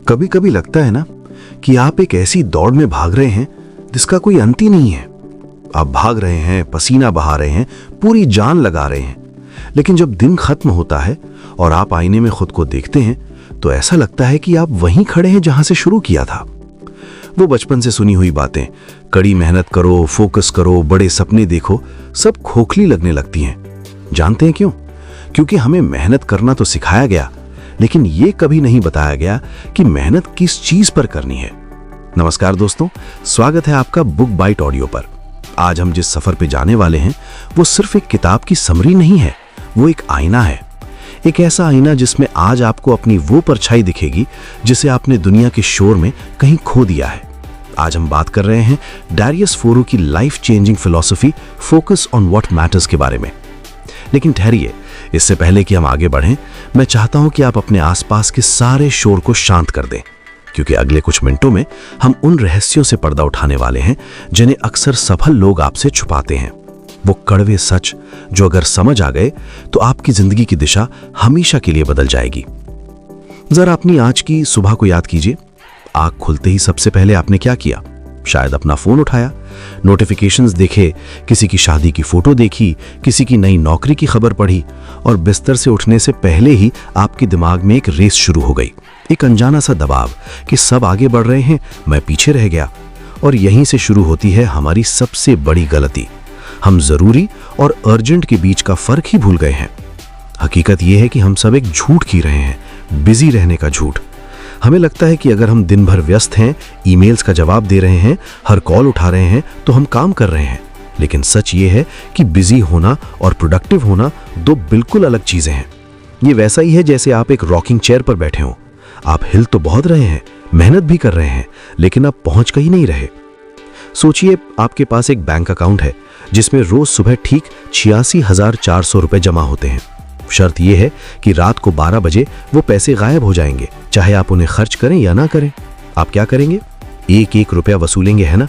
कभी कभी लगता है ना कि आप एक ऐसी दौड़ में भाग रहे हैं जिसका कोई अंत ही नहीं है। आप भाग रहे हैं, पसीना बहा रहे हैं, पूरी जान लगा रहे हैं, लेकिन जब दिन खत्म होता है और आप आईने में खुद को देखते हैं तो ऐसा लगता है कि आप वहीं खड़े हैं जहां से शुरू किया था। वो बचपन से सुनी हुई बातें, कड़ी मेहनत करो, फोकस करो, बड़े सपने देखो, सब खोखली लगने लगती हैं। जानते हैं क्यों? क्योंकि हमें मेहनत करना तो सिखाया गया, लेकिन ये कभी नहीं बताया गया कि मेहनत किस चीज पर करनी है। नमस्कार दोस्तों, स्वागत है आपका बुक बाइट ऑडियो पर। आज हम जिस सफर पे जाने वाले हैं वो सिर्फ एक किताब की समरी नहीं है, वो एक आईना है। एक ऐसा आईना जिसमें आज आपको अपनी वो परछाई दिखेगी जिसे आपने दुनिया के शोर में कहीं खो दिया है। आज हम बात कर रहे हैं डैरियस फोरू की life changing philosophy focus on what matters के बारे में। लेकिन ठहरिए, इससे पहले कि हम आगे बढ़ें, मैं चाहता हूं कि आप अपने आसपास के सारे शोर को शांत कर दें, क्योंकि अगले कुछ मिनटों में हम उन रहस्यों से पर्दा उठाने वाले हैं जिन्हें अक्सर सफल लोग आपसे छुपाते हैं। वो कड़वे सच जो अगर समझ आ गए तो आपकी जिंदगी की दिशा हमेशा के लिए बदल जाएगी। जरा अपनी आज की सुबह को याद कीजिए। आंख खुलते ही सबसे पहले आपने क्या किया? शायद अपना फोन उठाया, नोटिफिकेशंस देखे, किसी की शादी की फोटो देखी, किसी की नई नौकरी की खबर पढ़ी, और बिस्तर से उठने से पहले ही आपके दिमाग में एक रेस शुरू हो गई, एक अनजाना सा दबाव कि सब आगे बढ़ रहे हैं, मैं पीछे रह गया। और यहीं से शुरू होती है हमारी सबसे बड़ी गलती। हम जरूरी और अर्जेंट के बीच का फर्क ही भूल गए हैं। हकीकत यह है कि हम सब एक झूठ की रहे हैं, बिजी रहने का झूठ। हमें लगता है कि अगर हम दिन भर व्यस्त हैं, ईमेल्स का जवाब दे रहे हैं, हर कॉल उठा रहे हैं, तो हम काम कर रहे हैं। लेकिन सच ये है कि बिजी होना और प्रोडक्टिव होना दो बिल्कुल अलग चीजें हैं। ये वैसा ही है जैसे आप एक रॉकिंग चेयर पर बैठे हो। आप हिल तो बहुत रहे हैं, मेहनत भी कर रहे हैं, लेकिन आप पहुंच कहीं नहीं रहे। सोचिए, आपके पास एक बैंक अकाउंट है जिसमें रोज सुबह ठीक 86,400 रुपए जमा होते हैं। शर्त यह है कि रात को 12 बजे वो पैसे गायब हो जाएंगे, चाहे आप उन्हें खर्च करें या ना करें। आप क्या करेंगे? एक एक रुपया वसूलेंगे, है ना?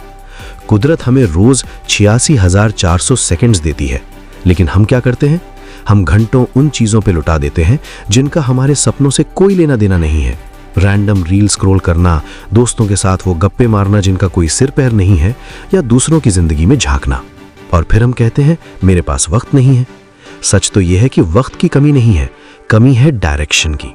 कुदरत हमें रोज 86,400 सेकंड्स देती है, लेकिन हम क्या करते हैं? हम घंटों उन चीजों पे लुटा देते हैं जिनका हमारे सपनों से कोई लेना देना नहीं है। रैंडम रील स्क्रॉल करना, दोस्तों के साथ वो गप्पे मारना जिनका कोई सिर पैर नहीं है, या दूसरों की जिंदगी में झांकना। और फिर हम कहते हैं मेरे पास वक्त नहीं है। सच तो यह है कि वक्त की कमी नहीं है, कमी है डायरेक्शन की।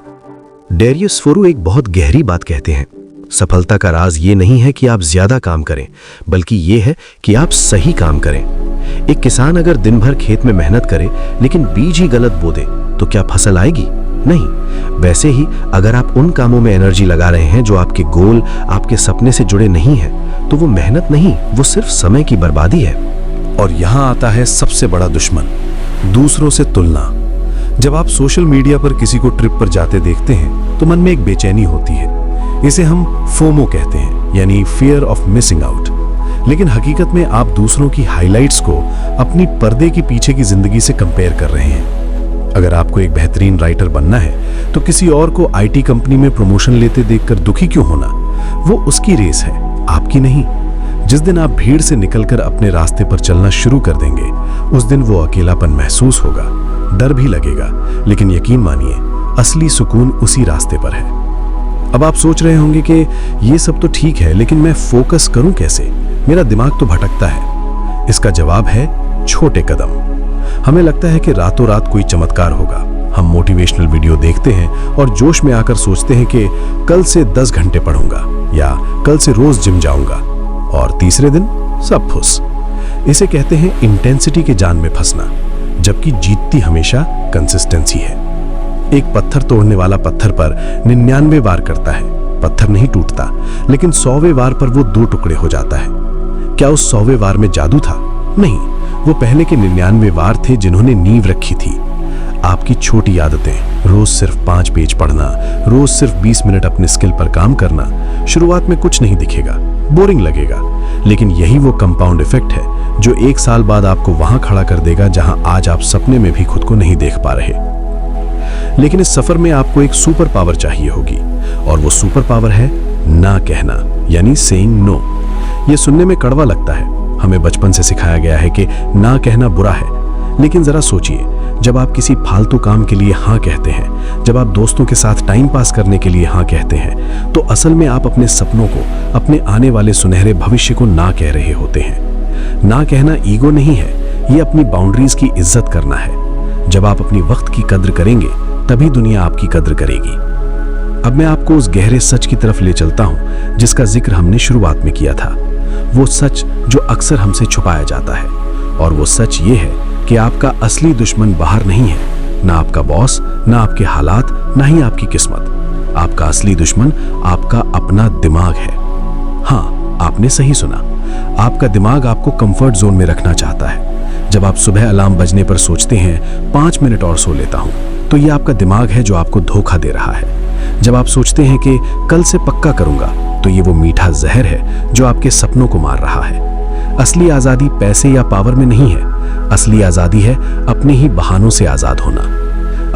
डैरियस फोरू एक बहुत गहरी बात कहते हैं। सफलता का राज ये नहीं है कि आप ज्यादा काम करें, बल्कि ये है कि आप सही काम करें। एक किसान अगर दिन भर खेत में मेहनत करे लेकिन बीज ही गलत बो दे तो क्या फसल आएगी? नहीं। वैसे ही अगर आप उन कामों में एनर्जी लगा रहे हैं जो आपके गोल, आपके सपने से जुड़े नहीं है, तो वो मेहनत नहीं, वो सिर्फ समय की बर्बादी है। और यहां आता है सबसे बड़ा दुश्मन, दूसरों से तुलना। जब आप सोशल मीडिया पर किसी को ट्रिप पर जाते देखते हैं तो मन में एक बेचैनी होती है। इसे हम फोमो कहते हैं, यानी फियर ऑफ मिसिंग आउट। लेकिन हकीकत में आप दूसरों की हाइलाइट्स को अपनी पर्दे के पीछे की जिंदगी से कंपेयर कर रहे हैं। अगर आपको एक बेहतरीन राइटर बनना है तो किसी और को आईटी कंपनी में प्रमोशन लेते देखकर दुखी क्यों होना? वो उसकी रेस है, आपकी नहीं। जिस दिन आप भीड़ से निकलकर अपने रास्ते पर चलना शुरू कर देंगे, उस दिन वो अकेलापन महसूस होगा, डर भी लगेगा, लेकिन यकीन मानिए असली सुकून उसी रास्ते पर है। अब आप सोच रहे होंगे कि ये सब तो ठीक है, लेकिन मैं फोकस करूं कैसे? मेरा दिमाग तो भटकता है। इसका जवाब है छोटे कदम। हमें लगता है कि रातों रात कोई चमत्कार होगा। हम मोटिवेशनल वीडियो देखते हैं और जोश में आकर सोचते हैं कि कल से 10 घंटे पढ़ूंगा या कल से रोज जिम जाऊंगा, और तीसरे दिन सब फुस। इसे कहते हैं इंटेंसिटी के जाल में फंसना, जबकि जीतती हमेशा कंसिस्टेंसी है। एक पत्थर तोड़ने वाला पत्थर पर 99 वार करता है, पत्थर नहीं टूटता, लेकिन 100वें वार पर वो 2 टुकड़े हो जाता है। क्या उस 100वें वार में जादू था? नहीं, वो पहले के 99 वार थे जिन्होंने नींव रखी थी। आपकी छोटी आदतें, रोज सिर्फ 5 पेज पढ़ना, रोज सिर्फ 20 मिनट अपने स्किल पर काम करना। शुरुआत में कुछ नहीं दिखेगा, बोरिंग लगेगा, लेकिन यही वो कंपाउंड इफेक्ट है जो 1 साल बाद आपको वहां खड़ा कर देगा जहां आज आप सपने में भी खुद को नहीं देख पा रहे। लेकिन इस सफर में आपको एक सुपर पावर चाहिए होगी, और वो सुपर पावर है ना कहना, यानी सेइंग नो। ये सुनने में कड़वा लगता है, हमें बचपन से सिखाया गया है कि ना कहना बुरा है। लेकिन जरा सोचिए, जब आप किसी फालतू काम के लिए हाँ कहते हैं, जब आप दोस्तों के साथ टाइम पास करने के लिए हाँ कहते हैं, तो असल में आप अपने सपनों को, अपने आने वाले सुनहरे भविष्य को ना कह रहे होते हैं। ना कहना ईगो नहीं है, ये अपनी बाउंड्रीज की इज्जत करना है। जब आप अपनी वक्त की कद्र करेंगे तभी दुनिया आपकी कद्र करेगी। अब मैं आपको उस गहरे सच की तरफ ले चलता हूं जिसका जिक्र हमने शुरुआत में किया था। वो सच जो अक्सर हमसे छुपाया जाता है, और वो सच ये है कि आपका असली दुश्मन बाहर नहीं है, ना आपका बॉस, ना आपके हालात, ना ही आपकी किस्मत। आपका असली दुश्मन आपका अपना दिमाग है। हाँ, आपने सही सुना। आपका दिमाग आपको कंफर्ट जोन में रखना चाहता है। जब आप सुबह अलार्म बजने पर सोचते हैं 5 मिनट और सो लेता हूं, तो ये आपका दिमाग है जो आपको धोखा दे रहा है। जब आप सोचते हैं कि कल से पक्का करूंगा, तो ये वो मीठा जहर है जो आपके सपनों को मार रहा है। असली आजादी पैसे या पावर में नहीं है। असली आजादी है अपने ही बहानों से आजाद होना।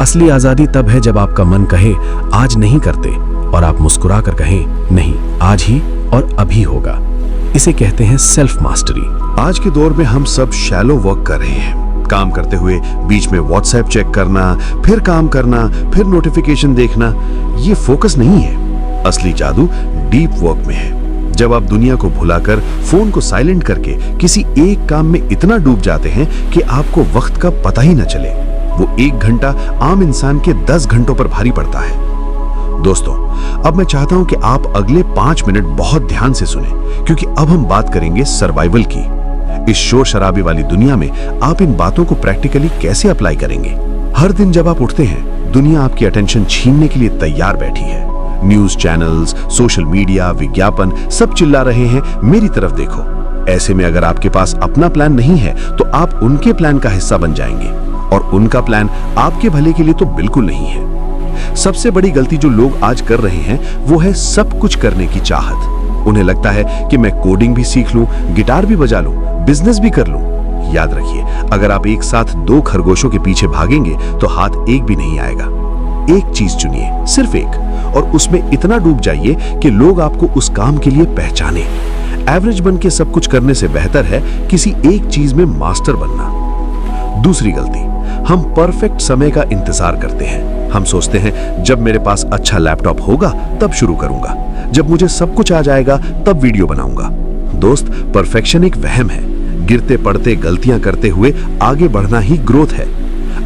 असली आजादी तब है जब आपका मन कहे आज नहीं करते, और आप मुस्कुरा कर कहें नहीं, आज ही और अभी होगा। इसे कहते हैं सेल्फ मास्टरी। आज के दौर में हम सब शैलो वर्क कर रहे हैं। काम करते हुए बीच में व्हाट्सएप चेक करना, फिर काम करना, फिर नोटिफिकेशन देखना, ये फोकस नहीं है। असली जादू डीप वर्क में है। जब आप दुनिया को भुलाकर फोन को साइलेंट करके किसी एक काम में इतना डूब जाते हैं कि आपको वक्त का पता ही न चले, वो 1 घंटा आम इंसान के 10 घंटों पर भारी पड़ता है। दोस्तों, अब मैं चाहता हूं कि आप अगले 5 मिनट बहुत ध्यान से सुने, क्योंकि अब हम बात करेंगे सर्वाइवल की। इस शोर शराबे वाली दुनिया में आप इन बातों को प्रैक्टिकली कैसे अप्लाई करेंगे। हर दिन जब आप उठते हैं, दुनिया आपकी अटेंशन छीनने के लिए तैयार बैठी है। न्यूज चैनल्स, सोशल मीडिया, विज्ञापन सब चिल्ला रहे हैं, मेरी तरफ देखो। ऐसे में अगर आपके पास अपना प्लान नहीं है, तो आप उनके प्लान का हिस्सा बन जाएंगे, और उनका प्लान आपके भले के लिए तो बिल्कुल नहीं है। सबसे बड़ी गलती जो लोग आज कर रहे हैं वो है सब कुछ करने की चाहत। उन्हें लगता है कि मैं कोडिंग भी सीख लूं, गिटार भी बजा लूं, बिजनेस भी कर लूं। याद रखिए, अगर आप एक साथ 2 खरगोशों के पीछे भागेंगे तो हाथ एक भी नहीं आएगा। एक चीज चुनिए, सिर्फ एक, और उसमें इतना डूब जाइए कि लोग आपको उस काम के लिए पहचाने। एवरेज बन के सब कुछ करने से बेहतर है किसी एक चीज में मास्टर बनना। दूसरी गलती, हम परफेक्ट समय का इंतजार करते हैं। हम सोचते हैं जब मेरे पास अच्छा लैपटॉप होगा तब शुरू करूंगा, जब मुझे सब कुछ आ जाएगा तब वीडियो बनाऊंगा। दोस्त, परफेक्शन एक वहम है। गिरते पड़ते गलतियां करते हुए आगे बढ़ना ही ग्रोथ है।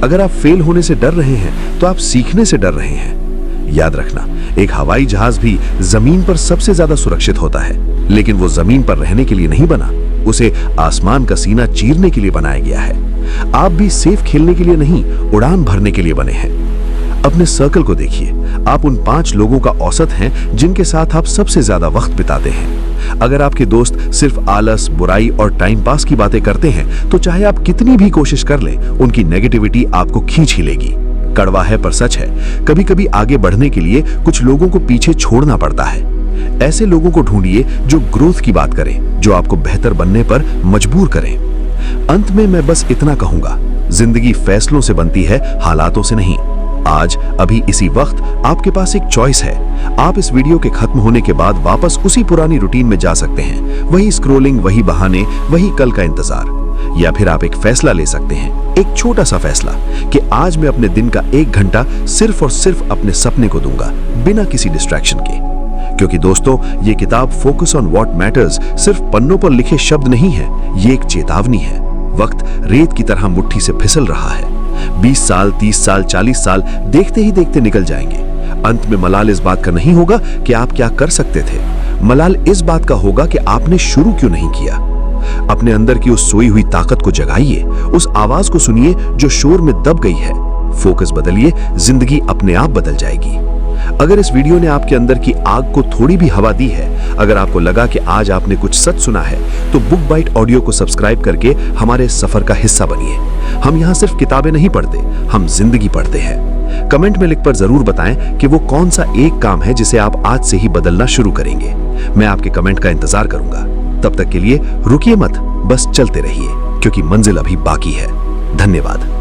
अगर आप फेल होने से डर रहे हैं तो आप सीखने से डर रहे हैं। याद रखना, एक हवाई जहाज भी जमीन पर सबसे ज्यादा सुरक्षित होता है, लेकिन वो जमीन पर रहने के लिए नहीं बना, उसे आसमान का सीना चीरने के लिए बनाया गया है। आप भी सेफ खेलने के लिए नहीं, उड़ान भरने के लिए बने हैं। अपने सर्कल को देखिए, आप उन 5 लोगों का औसत हैं जिनके साथ आप सबसे ज्यादा वक्त बिताते हैं। अगर आपके दोस्त सिर्फ आलस, बुराई और टाइम पास की बातें करते हैं, तो चाहे आप कितनी भी कोशिश कर लें, उनकी नेगेटिविटी आपको खींच ही लेगी। कड़वा है पर सच है, कभी कभी आगे बढ़ने के लिए कुछ लोगों को पीछे छोड़ना पड़ता है। ऐसे लोगों को ढूंढिए जो ग्रोथ की बात करें, जो आपको बेहतर बनने पर मजबूर करें। अंत में मैं बस इतना कहूंगा, जिंदगी फैसलों से बनती है, हालातों से नहीं। आज अभी इसी वक्त आपके पास एक चॉइस है। आप इस वीडियो के खत्म होने के बाद वापस उसी पुरानी रूटीन में जा सकते हैं, वही स्क्रॉलिंग, वही बहाने, वही कल का इंतजार। या फिर आप एक फैसला ले सकते हैं, एक छोटा सा फैसला, कि आज मैं अपने दिन का 1 घंटा सिर्फ और सिर्फ अपने सपने को दूंगा, बिना किसी डिस्ट्रैक्शन के। क्योंकि दोस्तों, ये किताब फोकस ऑन व्हाट मैटर्स सिर्फ पन्नों पर लिखे शब्द नहीं है, ये एक चेतावनी है। वक्त रेत की तरह मुट्ठी से फिसल रहा है। 20 साल, 30 साल, 40 साल देखते ही देखते निकल जाएंगे। अंत में मलाल इस बात का नहीं होगा कि आप क्या कर सकते थे, मलाल इस बात का होगा कि आपने शुरू क्यों नहीं किया। अपने अंदर की उस सोई हुई ताकत को जगाइए, उस आवाज को सुनिए जो शोर में दब गई है। फोकस बदलिए, जिंदगी अपने आप बदल जाएगी। अगर इस वीडियो ने आपके अंदर की आग को थोड़ी भी हवा दी है, अगर आपको लगा कि आज आपने कुछ सच सुना है, तो बुक बाइट ऑडियो को सब्सक्राइब करके हमारे सफर का हिस्सा बनिए। हम यहाँ सिर्फ किताबें नहीं पढ़ते, हम जिंदगी पढ़ते हैं। कमेंट में लिखकर जरूर बताएं कि वो कौन सा एक काम है जिसे आप आज से ही बदलना शुरू करेंगे। मैं आपके कमेंट का इंतजार करूंगा। तब तक के लिए रुकिए मत, बस चलते रहिए, क्योंकि मंजिल अभी बाकी है। धन्यवाद।